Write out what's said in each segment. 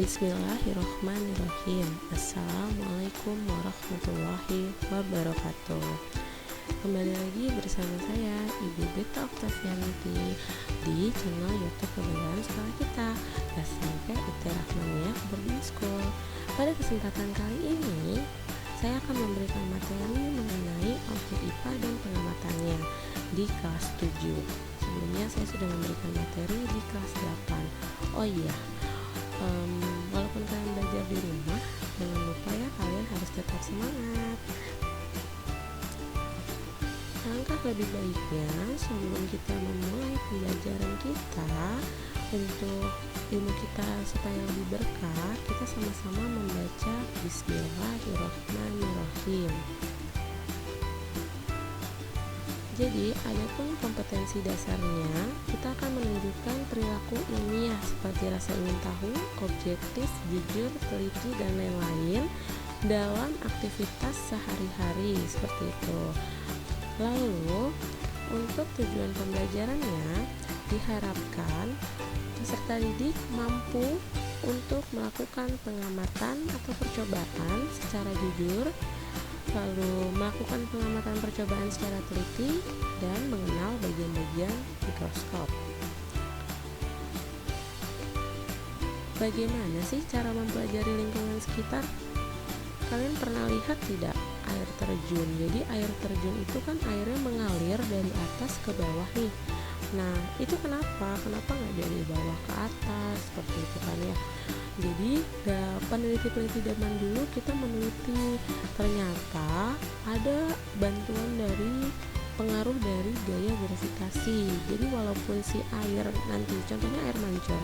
Bismillahirrohmanirrohim. Assalamualaikum warahmatullahi wabarakatuh. Kembali lagi bersama saya Ibu Beta Oktavianti di channel YouTube Kebanggaan Sekolah Kita, SMP IT Rahmaniyah Boarding School. Pada kesempatan kali ini saya akan memberikan materi mengenai objek IPA dan pengamatannya di kelas 7. Sebelumnya saya sudah memberikan materi di kelas 8. Oh iya, walaupun kalian belajar di rumah, jangan lupa ya, kalian harus tetap semangat. Langkah lebih baiknya sebelum kita memulai pembelajaran kita untuk ilmu kita supaya lebih berkah, kita sama-sama membaca Bismillahirrohmanirrohim. Jadi, adapun kompetensi dasarnya, kita akan menunjukkan perilaku ilmiah seperti rasa ingin tahu, objektif, jujur, teliti, dan lain-lain dalam aktivitas sehari-hari seperti itu. Lalu, untuk tujuan pembelajarannya, diharapkan peserta didik mampu untuk melakukan pengamatan atau percobaan secara jujur, lalu melakukan pengamatan percobaan secara teliti, dan mengenal bagian-bagian mikroskop. Bagaimana sih cara mempelajari lingkungan sekitar? Kalian pernah lihat tidak air terjun? Jadi air terjun itu kan airnya mengalir dari atas ke bawah nih. Nah, itu kenapa nggak dari bawah ke atas seperti itu kan ya? Jadi peneliti-peneliti zaman dulu kita meneliti, ternyata ada bantuan dari pengaruh dari gaya gravitasi. Jadi walaupun si air nanti, contohnya air mancur,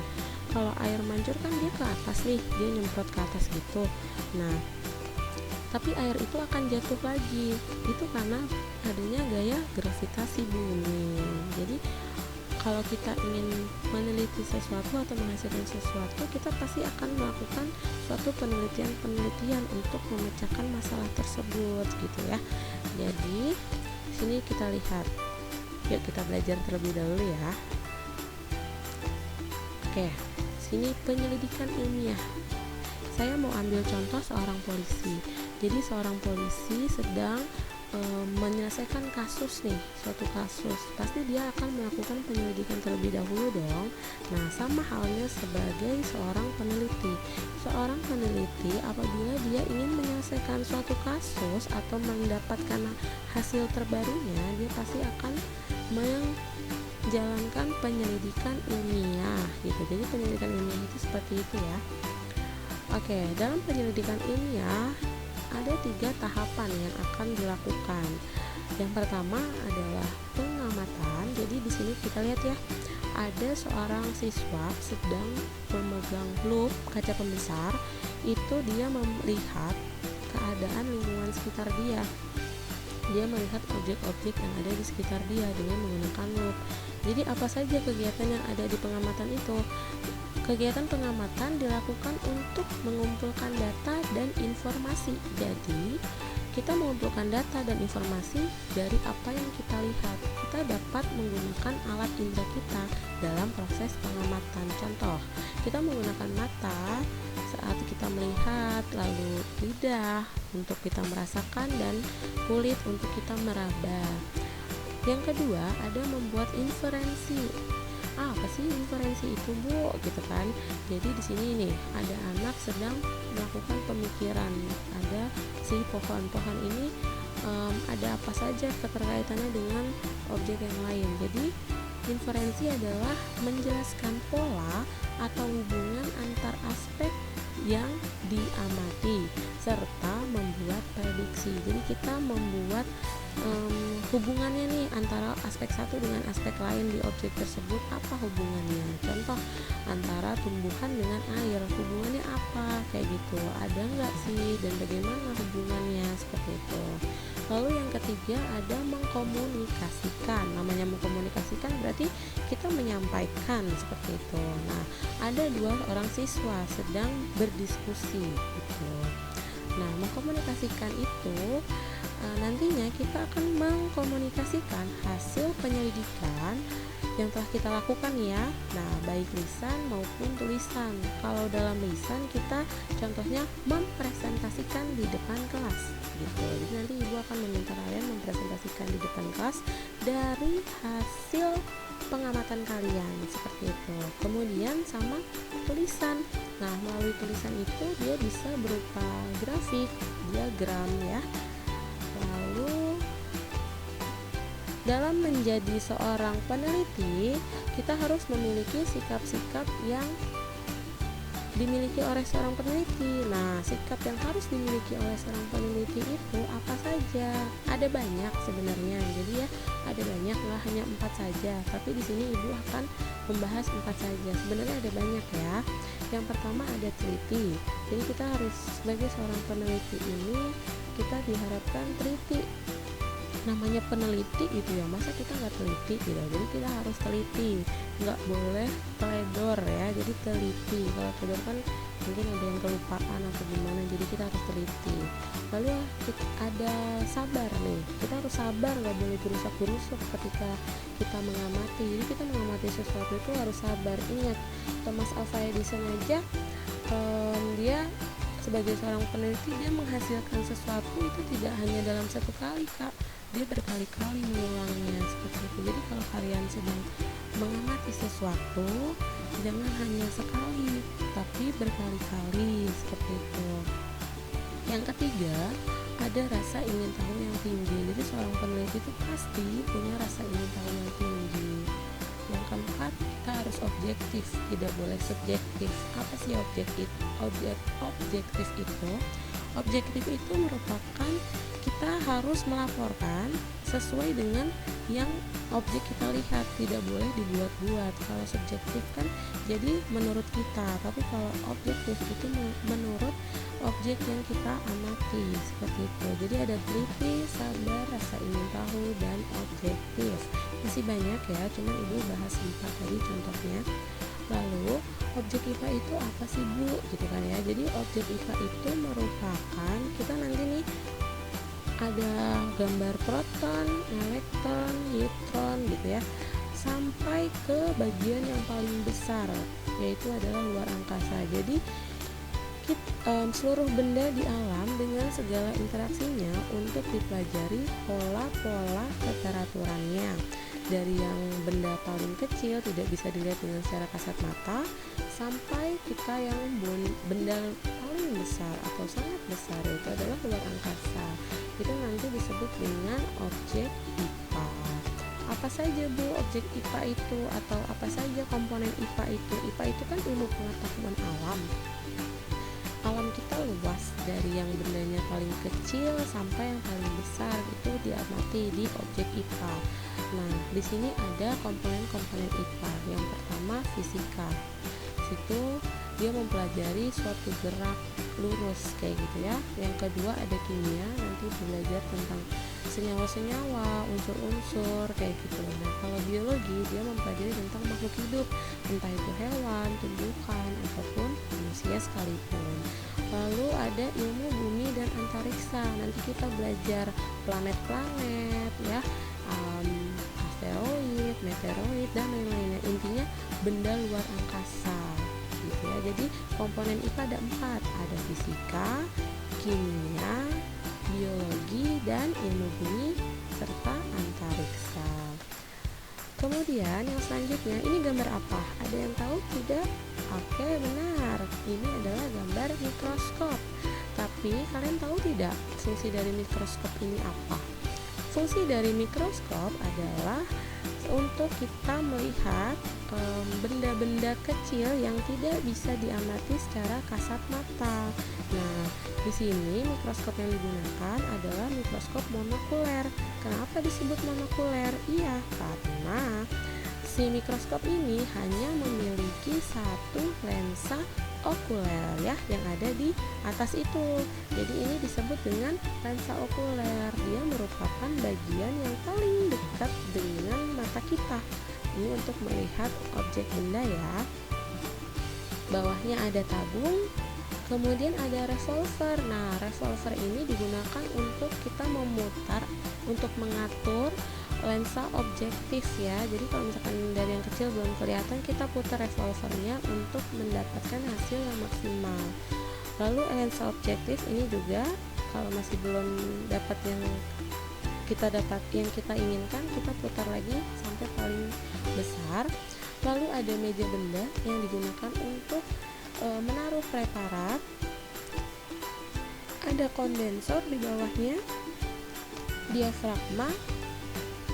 kalau air mancur kan dia ke atas nih, dia nyemprot ke atas gitu. Nah, tapi air itu akan jatuh lagi, itu karena adanya gaya gravitasi bumi. Jadi kalau kita ingin meneliti sesuatu atau menghasilkan sesuatu, kita pasti akan melakukan suatu penelitian untuk memecahkan masalah tersebut gitu ya. Jadi sini kita lihat, yuk kita belajar terlebih dahulu ya. Oke, sini penyelidikan ilmiah. Saya mau ambil contoh seorang polisi. Jadi seorang polisi sedang menyelesaikan kasus nih, suatu kasus, pasti dia akan melakukan penyelidikan terlebih dahulu dong. Nah, sama halnya sebagai seorang peneliti. Seorang peneliti apabila dia ingin menyelesaikan suatu kasus atau mendapatkan hasil terbarunya, dia pasti akan menjalankan penyelidikan ilmiah gitu. Jadi penyelidikan ilmiah itu seperti itu ya. Oke, dalam penyelidikan ilmiah ada 3 tahapan yang akan dilakukan. Yang pertama adalah pengamatan. Jadi di sini kita lihat ya, ada seorang siswa sedang memegang lup kaca pembesar. Itu dia melihat keadaan lingkungan sekitar dia. Dia melihat objek-objek yang ada di sekitar dia dengan menggunakan lup. Jadi apa saja kegiatan yang ada di pengamatan itu? Kegiatan pengamatan dilakukan untuk mengumpulkan data dan informasi. Jadi, kita mengumpulkan data dan informasi dari apa yang kita lihat. Kita dapat menggunakan alat indera kita dalam proses pengamatan. Contoh, kita menggunakan mata saat kita melihat, lalu lidah untuk kita merasakan, dan kulit untuk kita meraba. Yang kedua, ada membuat inferensi. Apa sih inferensi itu, Bu? Gitu kan. Jadi di sini nih ada anak sedang melakukan pemikiran. Ada si pohon-pohon ini ada apa saja keterkaitannya dengan objek yang lain. Jadi inferensi adalah menjelaskan pola atau hubungan antar aspek yang diamati serta membuat prediksi. Jadi kita membuat hubungannya nih antara aspek satu dengan aspek lain di objek tersebut. Apa hubungannya? Contoh, antara tumbuhan dengan air, hubungannya apa? Kayak gitu, ada nggak sih, dan bagaimana hubungannya, seperti itu. Lalu yang ketiga ada mengkomunikasikan. Namanya mengkomunikasikan berarti kita menyampaikan, seperti itu. Nah, ada 2 orang siswa sedang berdiskusi gitu. Nah, mengkomunikasikan itu nantinya kita akan mengkomunikasikan hasil penyelidikan yang telah kita lakukan ya. Nah, baik lisan maupun tulisan. Kalau dalam lisan kita contohnya mempresentasikan di depan kelas gitu. Jadi nanti ibu akan meminta kalian mempresentasikan di depan kelas dari hasil pengamatan kalian seperti itu. Kemudian sama tulisan. Nah, melalui tulisan itu dia bisa berupa grafik, diagram ya. Lalu dalam menjadi seorang peneliti, kita harus memiliki sikap-sikap yang dimiliki oleh seorang peneliti. Nah, sikap yang harus dimiliki oleh seorang peneliti itu apa saja? Ada banyak sebenarnya. Jadi ya, ada banyak, nggak hanya 4 saja. Tapi di sini ibu akan membahas 4 saja. Sebenarnya ada banyak ya. Yang pertama ada teliti. Jadi kita harus sebagai seorang peneliti ini kita diharapkan teliti. Namanya peneliti gitu ya, masa kita nggak teliti gitu. Jadi kita harus teliti, nggak boleh teledor ya. Jadi teliti. Kalau teledor kan mungkin ada yang kelupaan atau gimana, jadi kita harus teliti. Lalu ada sabar nih, kita harus sabar, nggak boleh gerusak-gerusuk ketika kita mengamati. Jadi kita mengamati sesuatu itu harus sabar. Ingat, Thomas Alva Edison aja dia sebagai seorang peneliti, dia menghasilkan sesuatu itu tidak hanya dalam satu kali Kak, dia berkali-kali mengulangnya seperti itu. Jadi kalau kalian sedang mengamati sesuatu, jangan hanya sekali tapi berkali-kali seperti itu. Yang ketiga ada rasa ingin tahu yang tinggi. Jadi seorang peneliti itu pasti punya rasa ingin tahu yang tinggi. Yang keempat, kita harus objektif, tidak boleh subjektif. Apa sih objektif itu? Objektif itu merupakan kita harus melaporkan sesuai dengan yang objek kita lihat, tidak boleh dibuat-buat. Kalau subjektif kan jadi menurut kita, tapi kalau objektif itu menurut objek yang kita amati seperti itu. Jadi ada teliti, sabar, rasa ingin tahu, dan objektif. Masih banyak ya, cuman ibu bahas 4 tadi contohnya. Lalu objek IPA itu apa sih Bu? Gitu kan ya. Jadi objek IPA itu merupakan, kita nanti nih ada gambar proton, elektron, neutron gitu ya, sampai ke bagian yang paling besar, yaitu adalah luar angkasa. Jadi seluruh benda di alam dengan segala interaksinya untuk dipelajari pola-pola keteraturannya. Dari yang benda paling kecil tidak bisa dilihat dengan secara kasat mata, sampai kita yang benda paling besar atau sangat besar, yaitu adalah luar angkasa. Itu nanti disebut dengan objek IPA. Apa saja Bu objek IPA itu, atau apa saja komponen IPA itu? IPA itu kan ilmu pengetahuan alam. Alam kita luas, dari yang bendanya paling kecil sampai yang paling besar, itu diamati di objek IPA. Nah, di sini ada komponen-komponen IPA. Yang pertama fisika. Situ dia mempelajari suatu gerak lurus kayak gitu ya. Yang kedua ada kimia, nanti belajar tentang senyawa-senyawa, unsur-unsur kayak gitu. Nah, kalau biologi dia mempelajari tentang makhluk hidup, entah itu hewan, tumbuhan, ataupun manusia sekalipun. Lalu ada ilmu bumi dan antariksa. Nanti kita belajar planet-planet ya, asteroid, meteoroid, dan lain-lainnya. Intinya benda luar angkasa gitu ya. Jadi komponen IPA ada 4, ada fisika, kimia, biologi, dan ilmu bumi serta antariksa. Kemudian yang selanjutnya, ini gambar apa? Ada yang tahu tidak? Oke, benar. Ini adalah gambar mikroskop. Tapi kalian tahu tidak fungsi dari mikroskop ini apa? Fungsi dari mikroskop adalah untuk kita melihat benda-benda kecil yang tidak bisa diamati secara kasat mata. Nah, di sini mikroskop yang digunakan adalah mikroskop monokuler. Kenapa disebut monokuler? Iya, karena si mikroskop ini hanya memiliki satu lensa okuler ya yang ada di atas itu. Jadi ini disebut dengan lensa okuler. Dia merupakan bagian yang paling dekat dengan mata kita. Ini untuk melihat objek benda ya. Bawahnya ada tabung, Kemudian ada revolver. Nah, revolver ini digunakan untuk kita memutar, untuk mengatur lensa objektif ya. Jadi kalau misalkan dari yang kecil belum kelihatan, kita putar revolvernya untuk mendapatkan hasil yang maksimal. Lalu lensa objektif ini juga kalau masih belum dapat yang kita inginkan, kita putar lagi sampai paling besar. Lalu ada meja benda yang digunakan untuk menaruh preparat. Ada kondensor di bawahnya, diafragma,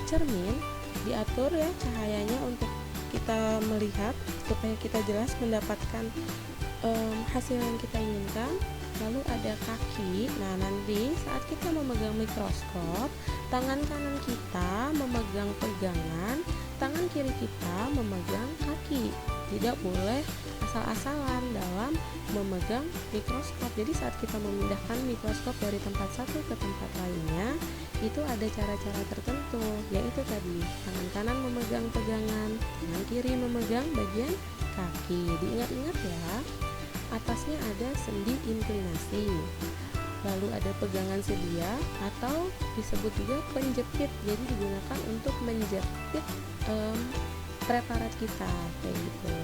cermin, diatur ya cahayanya untuk kita melihat supaya kita jelas mendapatkan hasil yang kita inginkan. Lalu ada kaki. Nah, nanti saat kita memegang mikroskop, tangan kanan kita memegang pegangan, tangan kiri kita memegang kaki. Tidak boleh asal-asalan dalam memegang mikroskop. Jadi saat kita memindahkan mikroskop dari tempat satu ke tempat lainnya, itu ada cara-cara tertentu, yaitu tadi tangan kanan memegang pegangan, tangan kiri memegang bagian kaki. Diingat-ingat ya, atasnya ada sendi inklinasi, lalu ada pegangan sedia atau disebut juga penjepit. Jadi digunakan untuk menjepit preparat kita kayak gitu.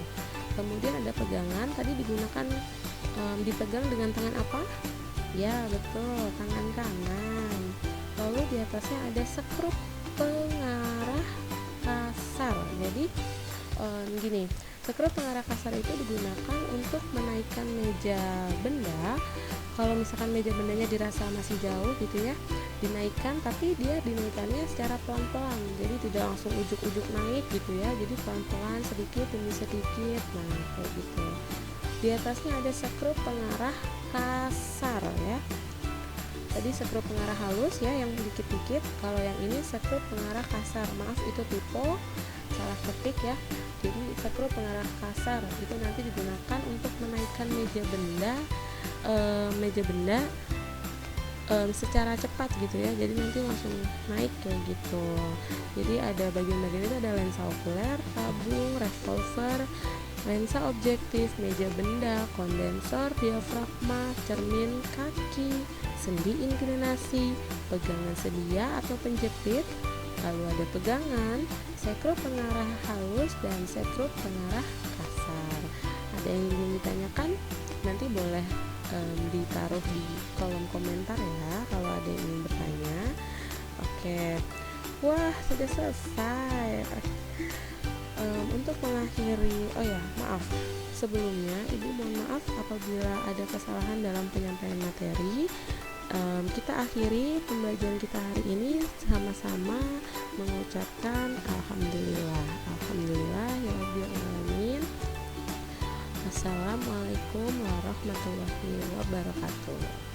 Kemudian ada pegangan, tadi digunakan dipegang dengan tangan apa? Ya betul, tangan kanan. Lalu di atasnya ada sekrup pengarah kasar. Jadi gini, sekrup pengarah kasar itu digunakan untuk menaikkan meja benda. Kalau misalkan meja bendanya dirasa masih jauh gitu ya, dinaikkan, tapi dia dinaikannya secara pelan-pelan, jadi tidak langsung ujuk-ujuk naik gitu ya, jadi pelan-pelan sedikit demi sedikit. Nah kayak gitu. Di atasnya ada sekrup pengarah kasar ya. Tadi sekrup pengarah halus ya yang dikit-dikit, kalau yang ini sekrup pengarah kasar. Maaf itu typo, salah ketik ya. Jadi sekrup pengarah kasar itu nanti digunakan untuk menaikkan meja benda secara cepat gitu ya, jadi nanti langsung naik kayak gitu. Jadi ada bagian-bagian itu, ada lensa okuler, tabung, revolver, lensa objektif, meja benda, kondensor, diafragma, cermin, kaki, sendi inklinasi, pegangan sedia atau penjepit, lalu ada pegangan, sekrup pengarah halus, dan sekrup pengarah kasar. Ada yang ingin ditanyakan? Nanti boleh ditaruh di kolom komentar ya kalau ada yang ingin bertanya. Oke, wah sudah selesai. Untuk mengakhiri, oh ya maaf sebelumnya, ibu mohon maaf apabila ada kesalahan dalam penyampaian materi. Kita akhiri pembelajaran kita hari ini sama-sama mengucapkan alhamdulillah, alhamdulillah ya rabbil alamin. Assalamualaikum warahmatullahi wabarakatuh.